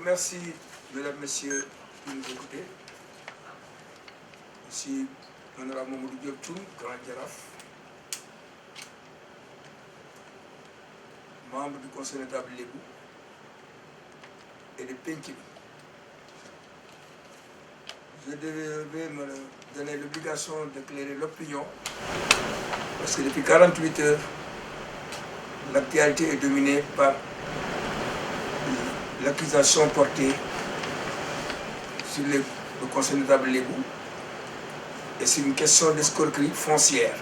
remercie, mesdames, messieurs, de nous écouter. Ici, l'honorable Mamadou Diop Thioune, Grand Jaraaf, membre du conseil notable Lébou et de Penc bi. Je devais me donner l'obligation d'éclairer l'opinion parce que depuis 48 heures, l'actualité est dominée par l'accusation portée sur le conseil notable Lébou et c'est une question d'escroquerie foncière.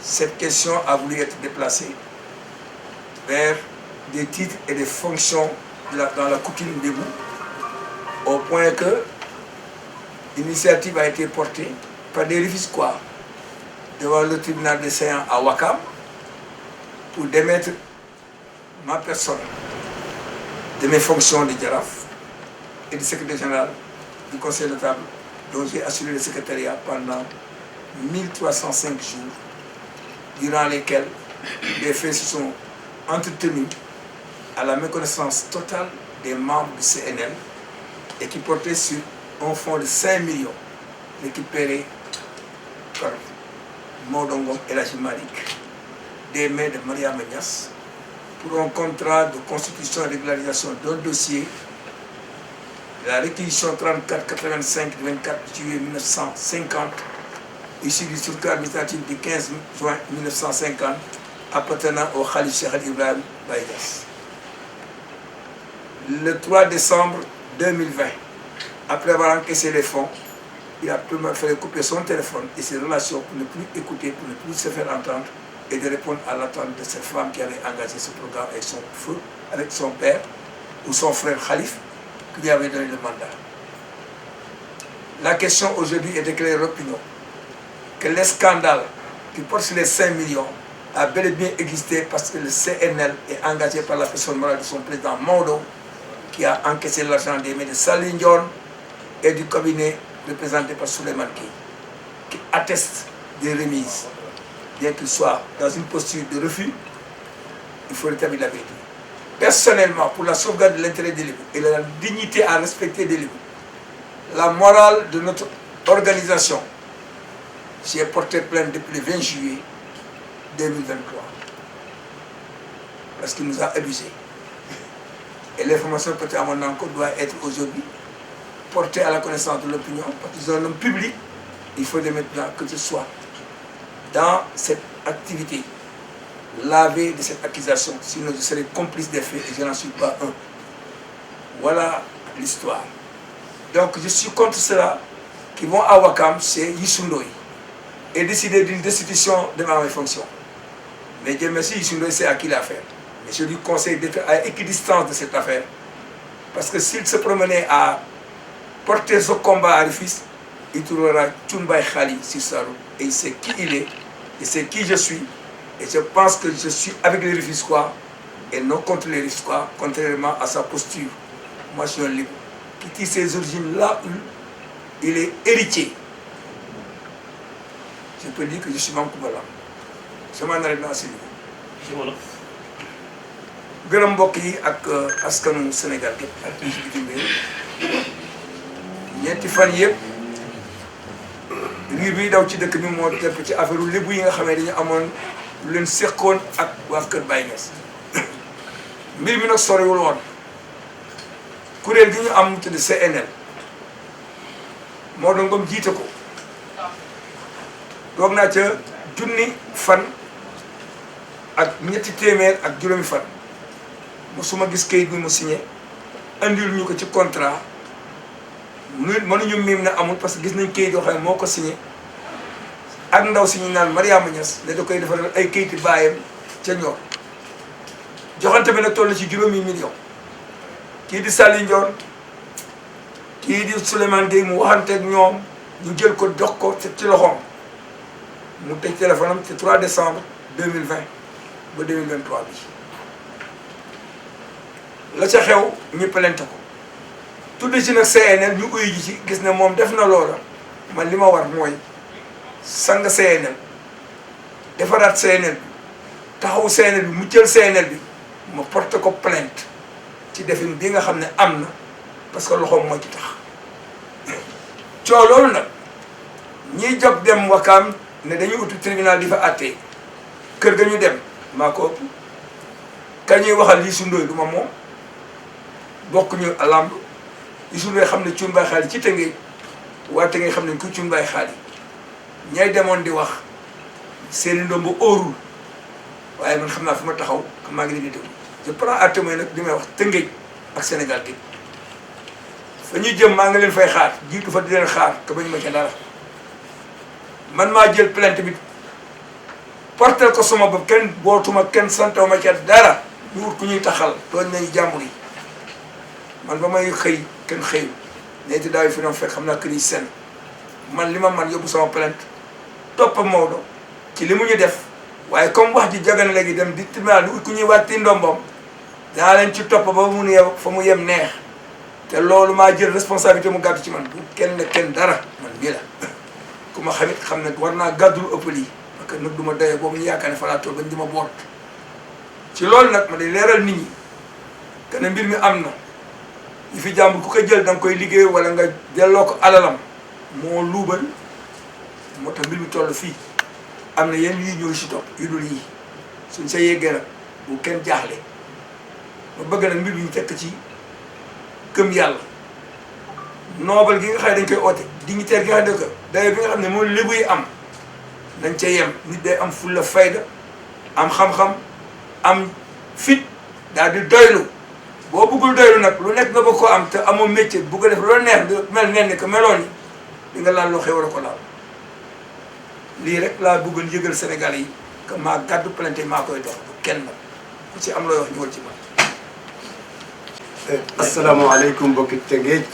Cette question a voulu être déplacée vers des titres et des fonctions dans la coutume Lébou au point que l'initiative a été portée par des Rufisquois devant le tribunal des séants à Ouakam pour démettre ma personne de mes fonctions de Jaraaf et de secrétaire général du conseil notable dont j'ai assuré le secrétariat pendant 1305 jours, durant lesquels les faits se sont entretenus à la méconnaissance totale des membres du CNL et qui portaient sur un fonds de 5 millions récupérés par Maodo Ngom El Hadji Malick des mains de Mariama Niass pour un contrat de constitution et régularisation d'un dossier de la réquisition 3485 du 24 juillet 1950 issu du circuit administratif du 15 juin 1950 appartenant au Khalif Cheikh Ibrahim Baye Niass. Le 3 décembre 2020, après avoir encaissé les fonds, il a fallu couper son téléphone et ses relations pour ne plus écouter, pour ne plus se faire entendre et de répondre à l'attente de cette femme qui avait engagé ce programme avec son feu, avec son père ou son frère Khalif qui lui avait donné le mandat. La question aujourd'hui est d'éclairer l'opinion que les scandales qui portent sur les 5 millions a bel et bien existé parce que le CNL est engagé par la personne morale de son président Maodo qui a encaissé l'argent des mains de Sali Ndione et du cabinet représenté par Souleymane Gueye qui atteste des remises. Bien qu'il soit dans une posture de refus, il faut rétablir la vérité. Personnellement, pour la sauvegarde de l'intérêt des Lébou et la dignité à respecter des Lébou, la morale de notre organisation, j'ai porté plainte depuis le 20 juillet 2023 parce qu'il nous a abusés. Et l'information portée à mon encontre doit être aujourd'hui portée à la connaissance de l'opinion parce que je suis un homme public. Il faudrait maintenant que je sois dans cette activité, lavé de cette accusation, sinon je serai complice des faits et je n'en suis pas un. Voilà l'histoire. Donc je suis contre cela qui vont à Ouakam, c'est Youssou Ndoye, et décider d'une destitution de mes fonctions. Mais Dieu merci, Youssou Ndoye sait à qui l'affaire. Mais je lui conseille d'être à équidistance de cette affaire. Parce que s'il se promenait à porter ce combat à Rufisque, il trouvera Tchounbaï Khali sur sa route. Et il sait qui il est, il sait qui je suis. Et je pense que je suis avec les Rufisquois et non contre les Rufisquois, contrairement à sa posture. Moi, je suis un libre qui tire ses origines là où il est héritier. Je peux dire que je suis Mankoubalam. Je m'en arrête dans ce niveau. gërëm mbokk yi ak askanu Sénégal gépp ak ñi ci bitim réew ñeenti fan yëpp riir bi daw ci dëkk bi moo tepp ci affaire Lébu yi nga xamee dañu amoon lu leen seqoon ak waa kër Baye Niass mbir mi nag soriwul woon kuréel gi ñu am mu tudd CNL Maodo Ngom jiite ko doog naa ca junni fan ak ñetti téeméer ak juróomi fan musuma gis kayit bi mu signé andil ñu ko ci contrat mënuñu miim na amul parce que gis nañ kayit yoo xam ne moo ko signé ak ndaw si ñu naan Mariama Niass ne da koy defaral ay kayiti baayam ca ñor joxante bi nag toll ci juróomi million kii di Sali Ndione kii di Souleymane Gueye mu waxanteeg ñoom ñu jël ko jox ko ci loxoom mu tëj téléphone am ci 3 décembre 2020 ba 2023 bi la ca xew ñu plainte ko tudd ci nag CNL ñu uyu ji ci gis ne moom def na loola man li ma war mooy sang CNL defaraat CNL bi taxawu CNL bi mu jël CNL bi ma porte ko plainte ci defin bi nga xam ne am na parce que loxoom moo ci tax coow loolu nag ñiy jóg dem Wakaam ne dañuy utu tribunal di fa àttee kër ga ñu dem maa ko ëpp ka ñuy waxal Youssou Ndoye du ma moom bokk ñu làmb Youssou Ndoye xam ne cuun baay xaali ci Tëngéej waa Tëngéej xam nañ ko cuun baay xaali ñay demoon di wax seeni ndombo óorul waaye man xam naa fi ma taxaw maa ngi leen di déglu je prends à témoin nag li may wax Tëngéej ak Sénégal gi fa ñuy jëm maa ngi leen fay xaar jiitu fa di leen xaar te bañu ma ca dara man maa jël plainte bi portel ko sama bopp kenn bootuma kenn santaw ma ca dara ñu wut ku ñuy taxal tooñ nañu jàmbur yi man ba may xëy kenn xëyu neeti daaw yi fi doon fekk xam naa kër yi seen man li ma man yóbbu sama plainte toppa Maodo ci li mu ñu def waaye comme wax ji jagana léegi dem di tribunal lu ku ñuy wàtti ndomboom daa leen ci topp ba mu yew fa mu yem neex te loolu maa jël responsabilité mu gàddu ci man bu kenn dara man bii la ku ma xamit xam ne war naa gàddul ëpp lii parce que nag du ma doyee boobu ñu yaakaar ne fa laa toll bañ di ma boot ci loolu nag ma day leeral nit ñi que ne mbir mi am na yi fi jàmbur ku ko jël da nga koy liggéey wala nga delloo ko alalam moo luubal moo tax mbir mi toll fii am na yenn yii ñëw si topp yu dul yii suñ sa yeggee nag bu kenn jaaxle ma bëgg nag mbir mi ñu tekk ci gëm yàlla noobal gi nga xam ne dañ koy oote dignitaire gi nga xam ne dayo bi nga xam ne moom lébu yi am dañ ca yem nit day am fulla fayda am xam-xam am fit daal di doylu boo bëggul doylu nag lu nekk nga bëgg koo am te amoo métier bu ko def loolu neex mel ngeen ne que meloon yi di nga laal loo xew war a ko laal lii rek laa bëggoon yëgal Sénégal yi que maa gàddu plainte maa koy dox bu kenn nag ku ci am looy wax ñëwal ci man. asalaamaaleykum mbokki Tëngéej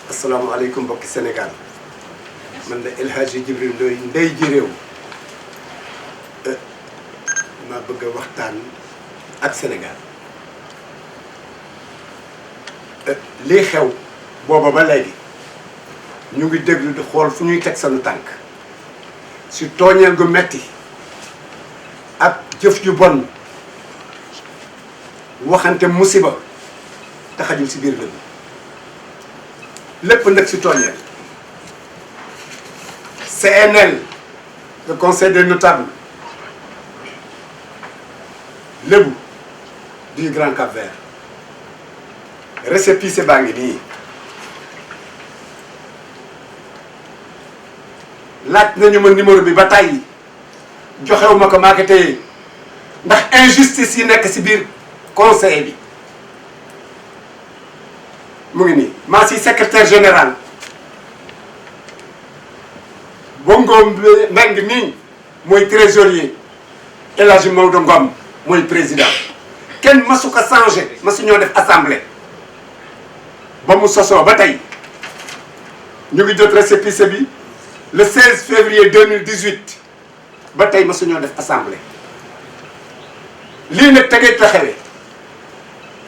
asalaamaaleykum mbokki Sénégal man la El Hadji Djibril Ndoye ndey ji réew ma bëgg a waxtaan ak Sénégal lii xew booba ba léegi ñu ngi déglu di xool fu ñuy teg sanu tànk si tooñeel gu metti ak jëf ju bon waxante musiba taxajul si biir dëgg lépp nag si tooñeel CNL le conseil des notables lébu du Grand Cap-Vert récépissé baa ngi nii laaj nañu ma numéro bi ba tàyyi joxewu ma ko maa ko téye ndax injustice yi nekk si biir conseil bi mu ngi nii maa si secrétaire général Bongo Mbengue nii mooy trésorier El Hadji Maodo Ngom mooy président kenn masu ko changé masu ñoo def assemblée ba mu sosoo ba tey ñu ngi jot récépissé bi le 16 février 2018 ba tey masu ñoo def assemblée lii nag Tëngéej la xewee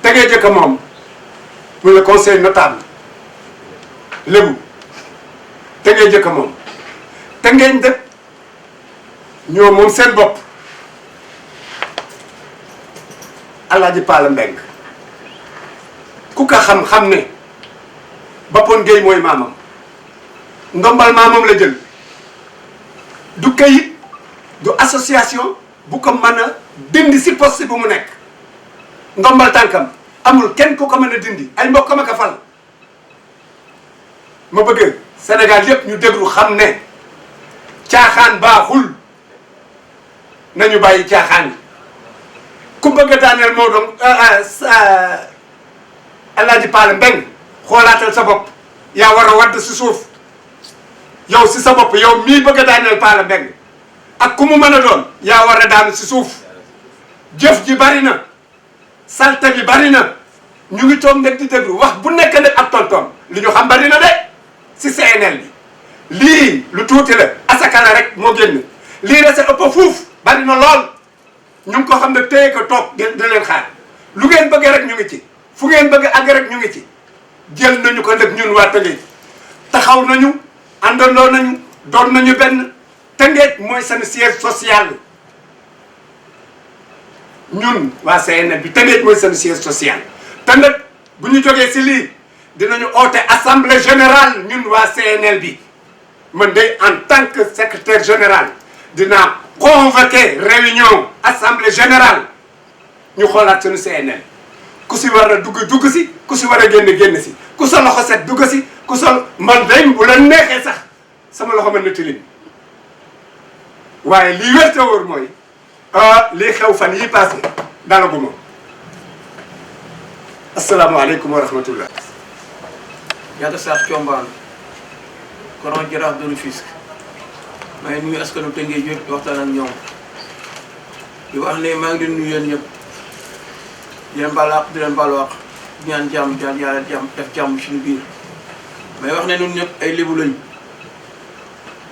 Tëngéej jëkk moom muy le conseil notable lébu Tëngéej jëkk moom Tëngéej dëkk ñoo moom seen bopp Alaaji Paala Mbeng ku ko xam-xam ne Bapone Gueye mooy maamam ndombal maamam la jël du kayit du association bu ko mën a dindi si poste bu mu nekk ndombal tànkam amul kenn ku ko mën a dindi ay mbokkam ak a fal ma bëgg Sénégal yépp ñu déglu xam ne caaxaan baaxul nañu bàyyi caaxaan ku bëgg a daaneel Maodo Alaaji Paala Mbeng xoolaatal sa bopp yaa war a wadd si suuf yow si sa bopp yow mii bëgg a daaneel Paala Mbeng ak ku mu mën a doon yaa war a daanu si suuf jëf ji bari na salte bi bari na ñu ngi toog nag di déglu wax bu nekk nag ak tontoom li ñu xam bari na de si CNL bi lii lu tuuti la asaka la rek moo génn lii rek sa ëpp fuuf bari na lool ñu ngi ko xam ne téye ko toog di leen xaar lu ngeen bëgg rek ñu ngi ci fu ngeen bëgg àgg rek ñu ngi ci jël nañu ko nag ñun waa Tëngéej taxaw nañu àndandoo nañu doon nañu benn Tëngéej mooy seen siège social ñun waa CNL bi Tëngéej mooy seen siège social te nag bu ñu jógee si lii dinañu oote assemblée générale ñun waa CNL bi man day en tant que secrétaire général dinaa convoquer réunion assemblée générale ñu xoolaat suñu CNL ku si war a dugg si ku si war a génn si ku sa loxo set dugg si ku sa man day bu la neexee sax sama loxo mën na tilim waaye lii wér te wóor mooy lii xew fan yi passé dalaguma asalaamaaleykum wa rahmatullah. Yaga Sarr Thiombane Coran Jaraaf de Rufisque may nuyu askanu Tëngéej yëpp di waxtaan ak ñoom di wax ne maa ngi leen nuyu yéen ñëpp di leen baal àq di leen baalu àq di ñaan jàmm yàlla def jàmm suñu biir may wax ne ñun ñëpp ay lébu lañ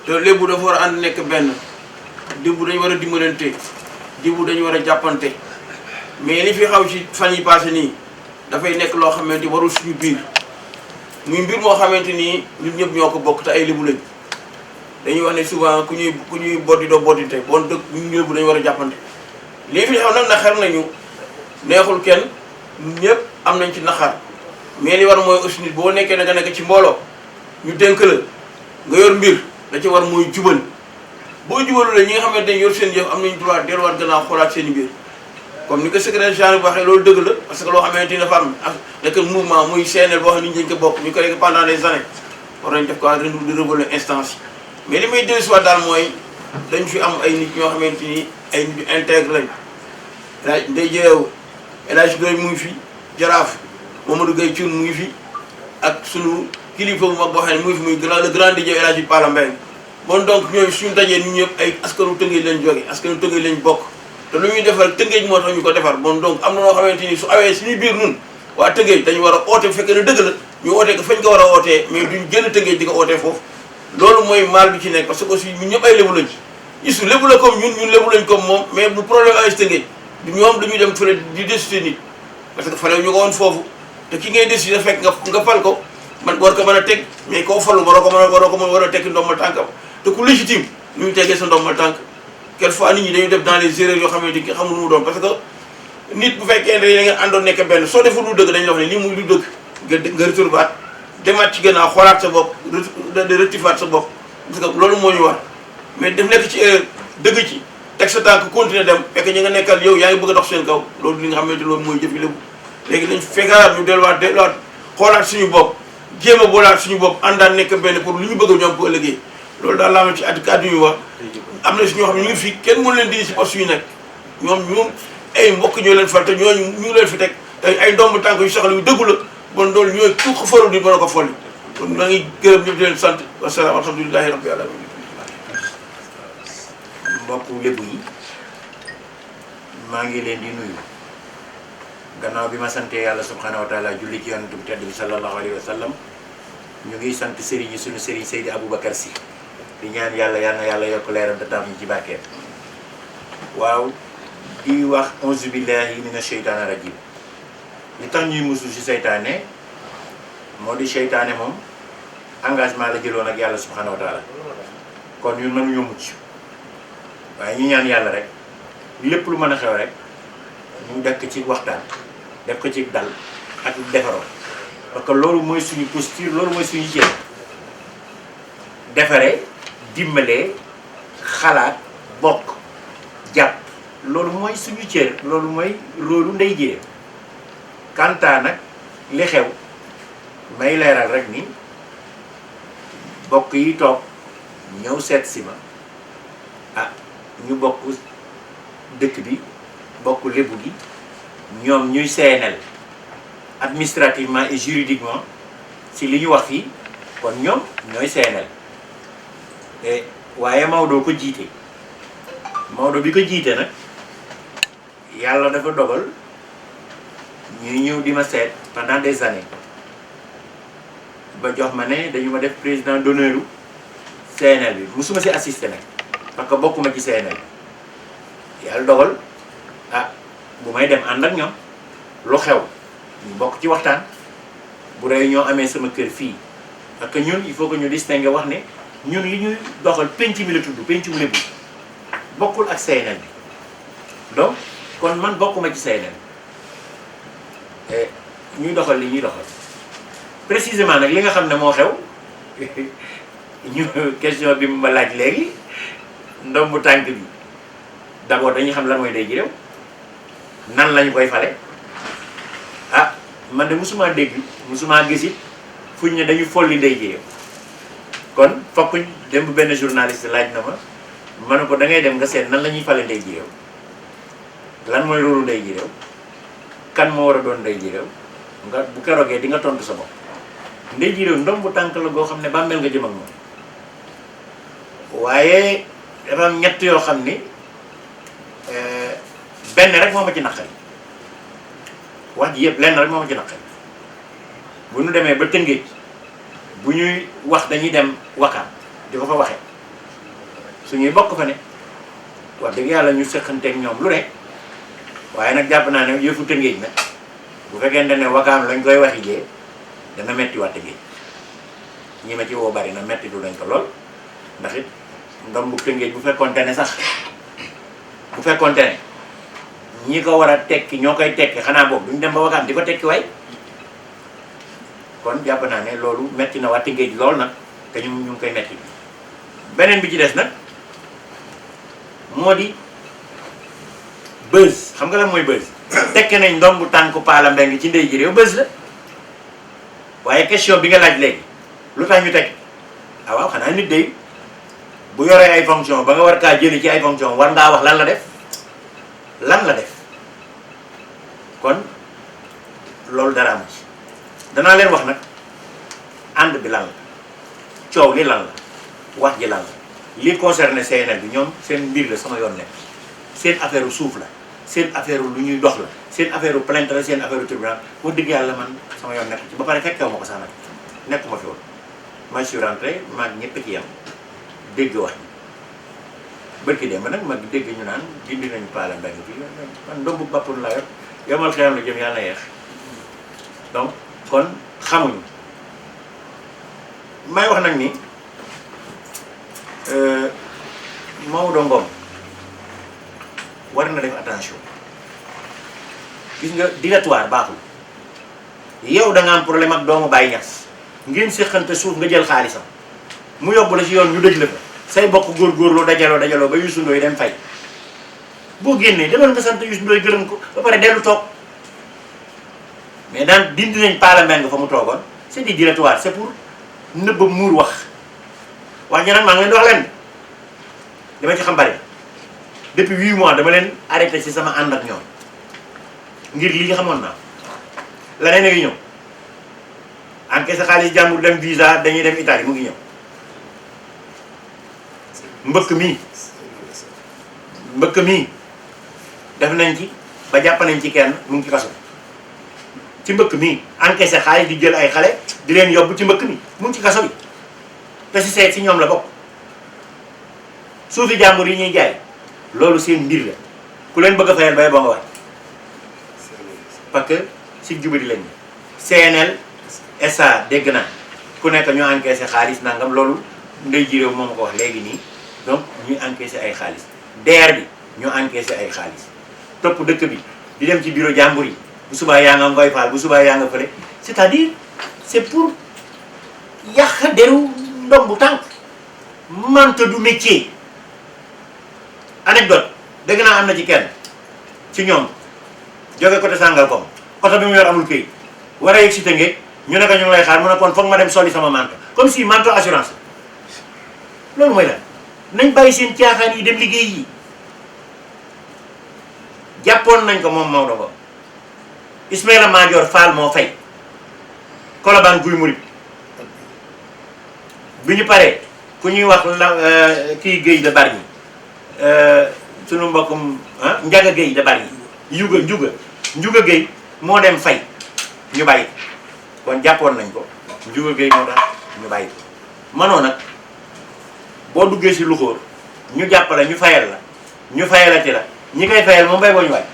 te lébu dafa war a ànd nekk benn lébu dañu war a dimbalante lébu dañu war a jàppante mais li fi xaw ci fan yi passé nii dafay nekk loo xamante warul suñu biir muy mbir moo xamante ni ñun ñëpp ñoo ko bokk te ay lébu lañ dañuy wax ne souvent ku ñuy boddi doo boddinte bon dëkk ñun lébu dañu war a jàppante lii fi xaw nag naxar nañu neexul kenn ñëpp am nañ ci naxar mais li war mooy aussi nit boo nekkee na nga nekk ci mbooloo ñu dénk la nga yor mbir da ci war mooy jubal boo jubalu la ñi nga xamante ne yor seen yëf am nañu droit delluwaat gannaaw xoolaat seen mbir comme ni ko secrétaire général bi waxee loolu dëgg la parce que loo xamante ni dafa am ak nekk mouvement muy CNL boo xam ne nit ñi dañ ko bokk ñu ko rek pendant des années war nañ def ko di revoler instance yi mais li may dellu si waat daal mooy dañ fi am ay nit ñoo xamante ni ay nit intègre lañ laaj nday jeew El Hadj Doy mu ngi fi Jaraaf Mamadou Gueye Thioune mu ngi fi ak sunu kilifa bu mag boo xam ne mu ngi fi muy le grand DJ El Hadj Pala Mbengue bon donc ñooñu suñu dajee ñun ñëpp ay askanu Tëngéej lañ jóge askanu Tëngéej lañ bokk te lu ñuy defar Tëngéej moo tax ñu ko defar bon donc am na noo xamante ni su awee suñu biir nun waa Tëngéej dañu war a oote bu fekkee ne dëgg la ñu ootee ko fañ ko war a ootee mais duñ génn Tëngéej di ko ootee foofu loolu mooy mal bi ci nekk parce que aussi ñun ñëpp ay lébu lañ gisu lébu la comme ñun lébu lañ comme moom mais bu problème awee si Tëngéej du ñoom dañuy dem fële di décider nit parce que fale ñu ko woon foofu te ki ngay décider fekk nga fal ko man war ko mën a teg mais koo falu war a tekki ndombal tànkam te ku légitime ñu tegee sa ndombal tànk quelquefois nit ñi dañuy def dans les erreurs yoo xamante ni xamul mu doon parce que nit bu fekkee ne da nga àndoon nekk benn soo deful lu dëgg dañu wax ne lii muy lu dëgg nga retourbaat demaat ci gannaaw xoolaat sa bopp de rectifier sa bopp parce que loolu moo ñu war mais def nekk ci erreur dëgg ci teg sa tànk continuer dem fekk ñi nga nekkal yow yaa ngi bëgg a dox seen kaw loolu li nga xamante loolu mooy jëfi lébu léegi dañ fekkaat ñu delluwaat xoolaat suñu bopp jéem a boolaat suñu bopp àndaan nekk benn pour lu ñu bëgg ñoom ko ëllëgee loolu daal laa ma ci kàddu yu wax am na si ñoo xam ne ñu ngi fii kenn mënu leen dindi si poste yu nekk ñoom ay mbokk ñoo leen fal te ñooñu ñu leen fi teg te ay ndomb tànk yu soxla yu dëggu la bon loolu ñooy ku ko faru di mën a ko folli kon maa ngi gërëm ñëpp di leen sant wasalaam alhamdulilahi rabbil alamin mbokku lébu yi maa ngi leen di nuyu gannaaw bi ma sante yàlla subhanahu wa taala julli ci yonent bu tedd bi sallallahu alayhi wa sallam ñu ngi sant sëriñ yi suñu sëriñ Seydi Aboubacar Sy di ñaan yàlla yal na yàlla yokk leeram te taam ñu ci barkeem waaw di wax auzu billahi mina sheytaani rajim li tax ñuy musu si seytaane moo di seytaane moom engagement la jëloon ak yàlla subhanahu wa taala kon ñun mënuñoo mucc waaye ñu ñaan yàlla rek lépp lu mën a xew rek ñu def ko ci waxtaan def ko ci dal ak defaroo parce que loolu mooy suñu posture loolu mooy suñu cër defaree dimbalee xalaat bokk jàpp loolu mooy suñu cër loolu mooy loolu ndey jee kanta nag li xew may leeral rek ni bokk yi toog ñëw seet si ma ah ñu bokk dëkk bi bokk lébu gi ñoom ñuy CNL administrativement et juridiquement si li ñu wax fii kon ñoom ñooy CNL waaye Maodo ko jiite Maodo bi ko jiite nag yàlla dafa dogal ñuy ñëw di ma seet pendant des années ba jox ma ne dañu ma def président d'honneur CNL bi musuma si assister nag parce que bokkuma ci CNL yàlla dogal ah bu may dem ànd ak ñoom lu xew ñu bokk ci waxtaan bu rey ñoo amee sama kër fii parce que ñun il faut que ñu distinguer wax ne ñun li ñuy doxal penc mi la tudd penc mu lébu bokkul ak CNL bi donc kon man bokkuma ci CNL ñuy doxal li ñuy doxal précisément nag li nga xam ne moo xew ñu question bi ma laaj léegi ndombu tànk bi d'abord dañuy xam lan mooy ndey ji réew nan lañu koy fale ah man de musuma dégg musuma gis it fuñ ne dañu folli ndey ji réew kon fokk dem benn journaliste laaj na ma ne ko da ngay dem nga seet nan la ñuy fale ndey ji réew lan mooy loolu ndey ji réew kan moo war a doon ndey ji réew nga bu keroogee di nga tontu sa bopp ndey ji réew ndombu tànk la goo xam ne bàmmeel nga jëm ak moom waaye dafa am ñett yoo xam ni benn rek moo ma ci naqari wax ji yëpp lenn rek moo ma ci naqari bu ñu demee ba Tëngéej bu ñuy wax dañuy dem Wakaam di ko fa waxee suñuy bokk fa ne wax dëgg yàlla ñu seqanteeg ñoom lu ne waaye nag jàpp naa ne yëfu Tëngéej nag bu fekkente ne Wakaam lañ koy waxi jee dana metti waa Tëngéej ñi ma ci woo bari na metti du nañ ko lool ndax it ndombu Tëngéej bu fekkonte ne sax bu fekkonte ne ñi ko war a tekki ñoo koy tekki xanaa boobu duñ dem ba Wakaam di ko tekki waay kon jàpp naa ne loolu metti na waa Tëngéej lool nag te ñu ngi koy metti beneen bi ci des nag moo di buzz xam nga lan mooy buzz tekki nañ ndombu tànku Palla Mbengue ci ndey ji réew buzz la waaye question bi nga laaj léegi lu tax ñu tekki ah waaw xanaa nit day bu yoree ay fonction ba nga war kaa jëli ci ay fonction war ngaa wax lan la def kon loolu dara amu ci danaa leen wax nag ànd bi lan la coow li lan la wax ji lan la li concerné CNL bi ñoom seen mbir la sama yoon nekk seen affaire suuf la seen affaire lu ñuy dox la seen affaire plainte la seen affaire tribunal wax dëgg yàlla man sama yoon nekk ci ba pare fekkew ma ko sax nag nekkuma fi woon ma suis rentré maag ñëpp ci yam dégg wax ji bërki dem ba nag ma dégg ñu naan dindi nañu Palla Mbengue bi man ndombu bàppun laa yor yomal xeyam la jëm yàlla na yeex donc kon xamuñu may wax nag ni Maodo Ngom war na def attention gis nga dilatoire baaxul yow da nga am problème ak doomu Baye Niass ngeen séqante suuf nga jël xaalisam mu yóbbu la ci yoon ñu dëj la fa say bokk góorgóorlu dajaloo ba Youssou Ndoye dem fay boo génnee demal nga sant Youssou Ndoye gërëm ko ba pare dellu toog mais daan dindi nañ Palla Mbengue fa mu toogoon c'est du dilatoire c'est pour nëbb muur wax ñu nag maa ngi leen di wax leen dama ci xam bari depuis 8 mois dama leen arrêté ci sama ànd ak ñoom ngir lii nga xamoon naa la ngi ñëw encaissé sa xaalis jàmbur dem visa dañuy dem Italie mu ngi ñëw mbëkk mii def nañ ci ba jàpp nañ ci kenn mu ngi ci kaso ci mbëkk mii encaissé xaalis di jël ay xale di leen yóbbu ci mbëkk mi mu ngi ci kaso bi te si seet si ñoom la bokk suufi jàmbur yi ñuy jaay loolu seen mbir la ku leen bëgg a fayal bay ba nga waay parce que si jubadi lañ CNL SA dégg naa ku nekk ñu encaissé xaalis nangam loolu ndey ji réew moom ko wax léegi nii donc ñuy encaissé ay xaalis DER bi ñu encaissé ay xaalis topp dëkk bi di dem ci bureau jàmbur yi bu subaa yaa nga ngoy faal bu subaa yaa nga fële c'est-à-dire c'est pour yàq deru ndombu tànk mante du métier. Anecdote dégg naa am na ci kenn ci ñoom jóge côté Sangalkam oto bi mu yor amul këyit war a yegg si Tëngéej ñu ne ko ñu ngi lay xaar mu ne kon foog ma dem soli sama manto comme si manto assurance loolu mooy lan nañ bàyyi seen caaxaan yi dem liggéey yi jàppoon nañ ko moom Maodo Ngom Ismaïla Madior Fall moo fay Colobane Guy Murit bi ñu paree ku ñuy wax la kii Guèye de Bargny sunu mbokkum Njaga Guèye de Bargny Njuga Guèye moo dem fay ñu bàyyi kon jàppoon nañ ko Njuga Guèye moo tax ñu bàyyi ko manoo nag boo duggee si luxóor ñu jàppale ñu fayal la ñu fayalati la ñi koy fayal moom bay boo ñu waay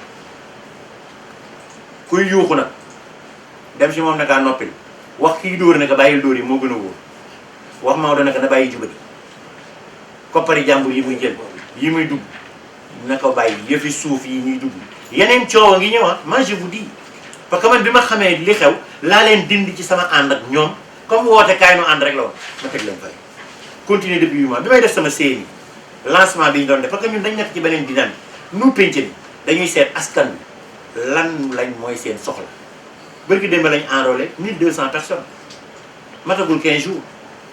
kuy yuuxu nag dem si moom ne kaa noppil wax kii dóor ne ko bàyyil dóor yi moo gën a wóor wax Maodo ne ko na bàyyi jubati koppari jàmbur yi muy jël yi muy dugg na ko bàyyi yëfi suuf yi ñuy dugg yeneen coow a ngi ñëw moi je vous dis parce que man bi ma xamee li xew laa leen dindi ci sama ànd ak ñoom comme woote kaay nu ànd rek la woon ma teg leen fay continuer depuis 8 mois bi may def sama CNI lancement bi ñu doon def parce que ñun dañ nekk ci beneen dynamique nu penc bi dañuy seet askan bi lan lañ mooy seen soxla bërki démb lañ enrôlé 1200 personnes matagul 15 jours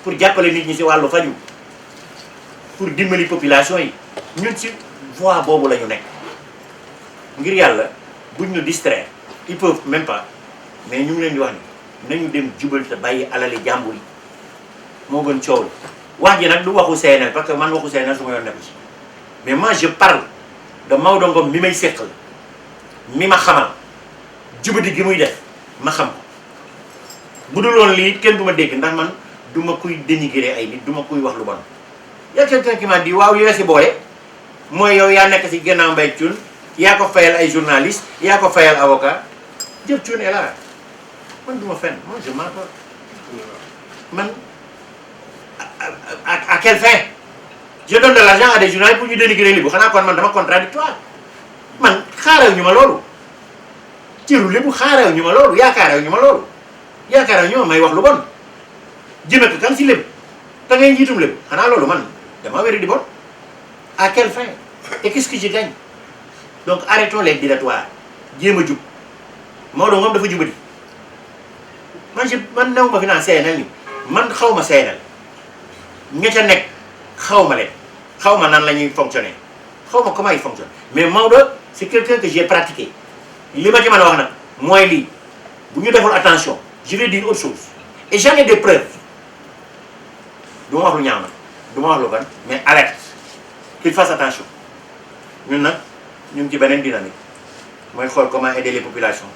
pour jàppale nit ñi si wàllu faju pour dimbali population yi ñun si voie boobu la ñu nekk ngir yàlla buñ ñu distraire ils peuvent même pas mais ñu ngi leen di wax ni nañu dem jubal te bàyyi alali jàmbur yi moo gën coow la wax ji nag du waxu CNL parce que man waxu CNL su ma yoon nekku ci mais moi je parle de Maodo Ngom mi may séqal mi ma xamal jubadi gi muy def ma xam ko bu dul woon lii kenn du ma dégg ndax man du ma kuy dénigrer ay nit du ma kuy wax lu bon y a quelqu'un qui m'a dit waaw yow si boole mooy yow yaa nekk si gannaaw Mbaye Thioune yaa ko fayal ay journaliste yaa ko fayal avocat Diop Thioune est là man du ma fenn moi je mens pas man à quelle fin je donne de l'argent à des journalistes pour ñu dénigrer Lébu xanaa kon man dama contradictoire man xaarew ñu ma loolu cëru Lébu xaarew ñu ma loolu yaakaarew ñu ma loolu yaakaarew ñu ma may wax lu bon jëme ko kan si Lébu da ngay njiitum Lébu xanaa loolu man dama wéri di bon à quelle fin et qu'est-ce que je gagne donc arrêtons les dilatoires jéem a jub Maodo moom dafa jubadi man new ma fi naan CNL ni man xaw ma CNL ña ca nekk xaw ma leen xaw ma nan la ñuy fonctionner xaw ma comment ils fonctionnent mais Maodo c'est quelqu'un que j'ai pratiqué li ma ci mën a wax nag mooy lii bu ñu deful attention je vais dire autre chose et j'en ai des preuves du ma wax lu ñaaw nag du ma wax lu ban mais alerte qu'il fasse attention ñun nag ñu ngi ci beneen dynamique mooy xool comment aider les populations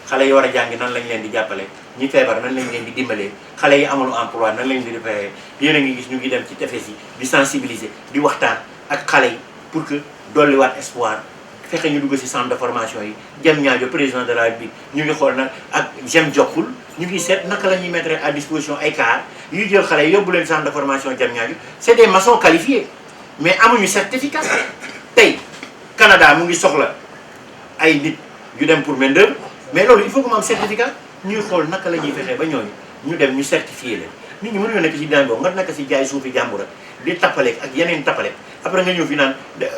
xale yi war a jàngi nan lañ leen di jàppale ñi feebar nan lañ leen di dimbalee xale yi amul emploi nan lañ leen di defee yéen a ngi gis ñu ngi dem ci tefes yi di sensibiliser di waxtaan ak xale yi pour que dolliwaat espoir fexe ñu dugg si centre de formation yi jëm ñaajo président de la République ñu ngi xool nag ak jëm jokkul ñu ngi seet naka la ñuy mettre à disposition ay car yuy jël xale yi yóbbu leen centre de formation jëm ñaajo c'est des maçons qualifiés mais amuñu certificat tey Canada mu ngi soxla ay nit yu dem pour main d'œuvre mais loolu il faut que mu am certificat ñuy xool naka la ñuy fexee ba ñooñu ñu dem ñu certifié leen nit ñi mënuñoo nekk ci daan boobu nga nekk si jaay suufi jàmbur di tappale ak yeneen tappale après nga ñëw fi naan day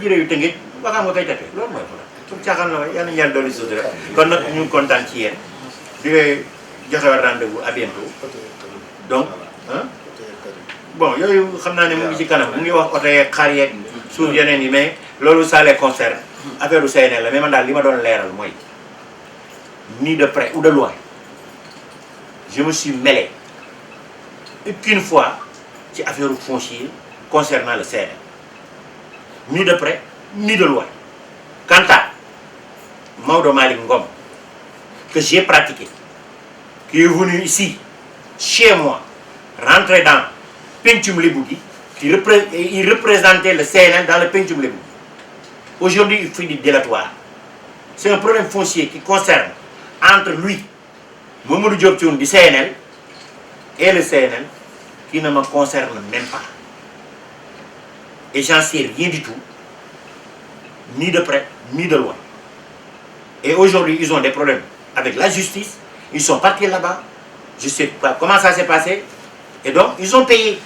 jëree yu tëngee waxaam nga koy tappe loolu mooy problème pour caaxaan la waaye yàlla na yàlla dolli sutura kon nag ñu kontaan ci yéen di joxe rendez-vous à bientôt donc ah bon yooyu xam naa ne mu ngi ci kanam mu ngi wax oto yeeg xar yeeg suuf yeneen yi mais loolu ça les concerne affaire u CNL la mais man daal li ma doon leeral mooy ni de près ou de loin je me suis mêlé aucune fois ci affaire foncier concernant le CNL ni de près ni de loin quant à Maodo Malick Ngom que j'ai pratiqué qui est venu ici chez moi rentrer dans Pencum Lébu gi il représentait le CNL dans le Pencum Lébu aujourd'hui il fait du délatoire c'est un problème foncier qui concerne entre lui Mamadou Diop Thioune du CNL et le CNL qui ne me concerne même pas et j'en sais rien du tout ni de près ni de loin et aujourd'hui ils ont des problèmes avec la justice ils sont partis là-bas je sais pas comment ça s'est passé et donc ils ont payé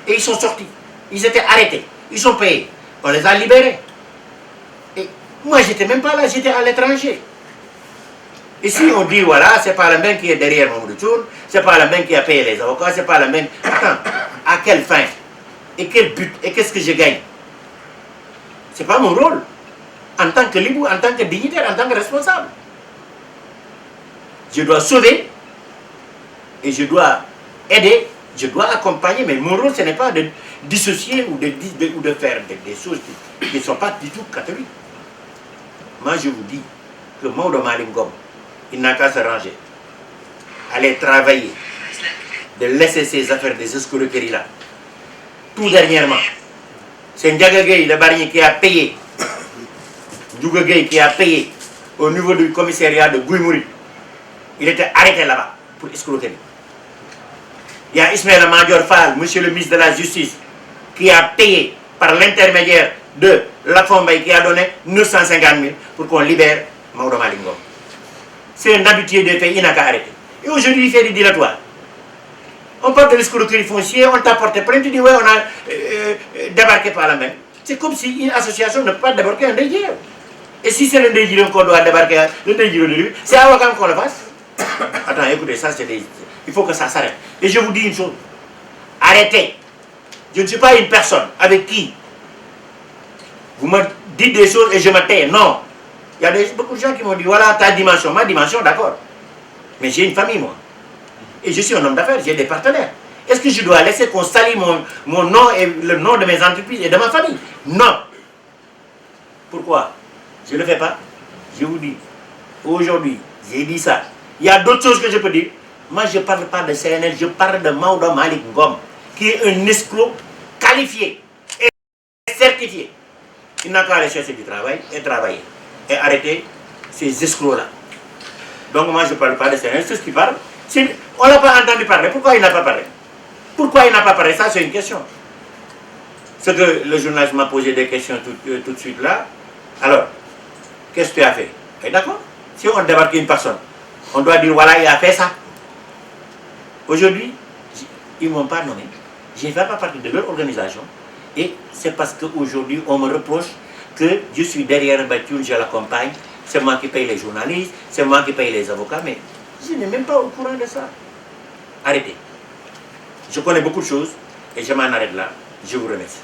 et ils sont sortis ils étaient arrêtés ils sont payés on les a libérés et moi j'étais même pas là j'étais à l'étranger. Et si on dit voilà, c'est pas le même qui est derrière Mamadou Thioune, c'est pas le même qui a payé les avocats, c'est pas le même. Attends, à quelle fin? Et quel but? Et qu'est-ce que je gagne? C'est pas mon rôle. En tant que Lébu, en tant que dignitaire, en tant que responsable. Je dois sauver et je dois aider, je dois accompagner, mais mon rôle ce n'est pas de dissocier ou de faire des choses qui ne sont pas du tout catholiques. Moi je vous dis que Maodo Malick Ngom, il n'a qu'à se ranger, aller travailler, de laisser ces affaires des escroqueries là. Tout dernièrement, c'est Ndiaga Gueye, le barnier qui a payé, Ndiouga Gueye qui a payé au niveau du commissariat de Gouy-Mouri. Il était arrêté là-bas pour escroquerie. Il y a Ismaël Madior Fall, monsieur le ministre de la Justice, qui a payé par l'intermédiaire de Lafon Mbaye qui a donné 950 000 pour qu'on libère Maodo Malick Ngom. C'est un habitué des faits, il n'a qu'à arrêter. Et aujourd'hui, il fait des dilatoires. On parle de l'escroquerie foncière, on t'a porté plainte, tu dis ouais, on a débarqué par la main. C'est comme si une association ne peut pas débarquer un DG. Et si c'est le DG qu'on doit débarquer, le DG, c'est à Ouakam qu'on le fasse. Attends, écoutez, ça c'est des... Il faut que ça s'arrête. Et je vous dis une chose. Arrêtez. Je ne suis pas une personne avec qui vous me dites des choses et je me tais. Non. Il y a beaucoup de gens qui m'ont dit, voilà ta dimension, ma dimension, d'accord. Mais j'ai une famille, moi. Et je suis un homme d'affaires, j'ai des partenaires. Est-ce que je dois laisser qu'on salit mon nom et le nom de mes entreprises et de ma famille? Non. Pourquoi? Je ne le fais pas. Je vous dis, aujourd'hui, j'ai dit ça. Il y a d'autres choses que je peux dire. Moi, je ne parle pas de CNL, je parle de Maodo Malick Ngom, qui est un escroc qualifié et certifié. Il n'a qu'à aller chercher du travail et travailler. Et arrêter ces escrocs-là. Donc moi, je ne parle pas de CNL, c'est ce qu'il parle. On ne l'a pas entendu parler. Pourquoi il n'a pas parlé? Pourquoi il n'a pas parlé? Ça, c'est une question. Ce que le journaliste m'a posé des questions tout de suite là. Alors, qu'est-ce que tu as fait? Et d'accord. Si on débarque une personne, on doit dire, voilà, il a fait ça. Aujourd'hui, ils ne m'ont pas nommé. Je ne fais pas partie de leur organisation. Et c'est parce qu'aujourd'hui, on me reproche que je suis derrière Bathioune, je l'accompagne. C'est moi qui paye les journalistes, c'est moi qui paye les avocats. Mais je n'ai même pas au courant de ça. Arrêtez. Je connais beaucoup de choses et je m'en arrête là. Je vous remercie.